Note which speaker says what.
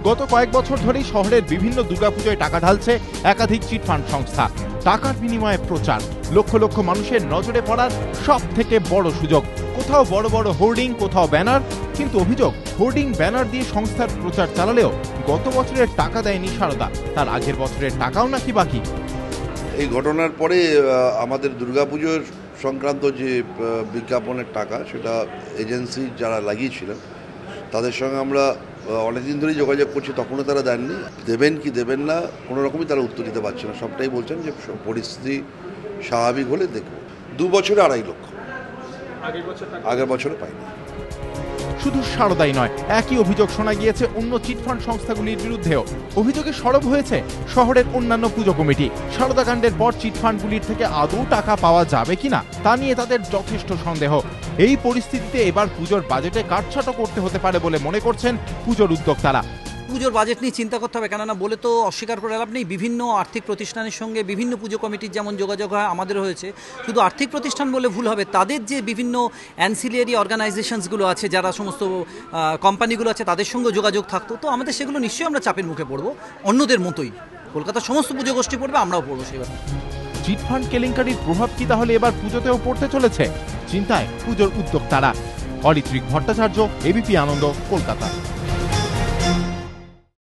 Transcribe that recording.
Speaker 1: গত কয়েক বছর ধরেই শহরের বিভিন্ন দুর্গাপুজোয় টাকা ঢালছে একাধিক চিটফান্ড সংস্থা। টাকার বিনিময়ে প্রচার, লক্ষ লক্ষ মানুষের নজরে পড়ার সব থেকে বড় সুযোগ। কোথাও বড় বড় হোর্ডিং, কোথাও ব্যানার। কিন্তু অভিযোগ, হোর্ডিং ব্যানার দিয়ে সংস্থার প্রচার চালালেও গত বছরের টাকা দেয়নি সারদা, তার আগের বছরের টাকাও নাকি বাকি।
Speaker 2: এই ঘটনার পরে আমাদের দুর্গাপুজোর সংক্রান্ত যে বিজ্ঞাপনের টাকা, সেটা এজেন্সি যারা লাগিয়েছিলেন তাদের সঙ্গে আমরা অনেকদিন ধরেই যোগাযোগ করছি, তখনও তারা দেননি। দেবেন কি দেবেন না কোনো রকমই তারা উত্তর দিতে পারছে না। সবটাই বলছেন যে পরিস্থিতি স্বাভাবিক হলে দেখব। 2 বছরে 2.5 লক্ষ, আগের বছরে পাইনি।
Speaker 1: শুধু সারদাই নয়, একই অভিযোগ শোনা গিয়েছে অন্য চিটফান্ড সংস্থাগুলির বিরুদ্ধেও। অভিযোগে সরব হয়েছে শহরের অন্যান্য পুজো কমিটি। সারদা কাণ্ডের পর চিটফান্ডগুলির থেকে আদৌ টাকা পাওয়া যাবে কিনা তা নিয়ে তাদের যথেষ্ট সন্দেহ। এই পরিস্থিতিতে এবার পুজোর বাজেটে কাটছাঁটো করতে হতে পারে বলে মনে করছেন পুজোর উদ্যোক্তারা।
Speaker 3: পুজোর বাজেট নিয়ে চিন্তা করতে হবে, কেননা বলে তো অস্বীকার করে লাভ নেই। বিভিন্ন আর্থিক প্রতিষ্ঠানের সঙ্গে বিভিন্ন পুজো কমিটির যেমন যোগাযোগ হয়, আমাদেরও হয়েছে। শুধু আর্থিক প্রতিষ্ঠান বলে ভুল হবে, তাদের যে বিভিন্ন অ্যানসিলিয়ারি অর্গানাইজেশনসগুলো আছে, যারা সমস্ত কোম্পানিগুলো আছে, তাদের সঙ্গে যোগাযোগ থাকতো। তো আমাদের সেগুলো নিশ্চয়ই আমরা চাপের মুখে পড়বো, অন্যদের মতোই। কলকাতার সমস্ত পুজো গোষ্ঠী পড়বে, আমরাও পড়বো সেবার।
Speaker 1: চিটফান্ড কেলেঙ্কারির প্রভাব কি তাহলে এবার পুজোতেও পড়তে চলেছে? চিন্তায় পুজোর উদ্যোক্তারা। অরিত্রিক ভট্টাচার্য, এবিপি আনন্দ, কলকাতা।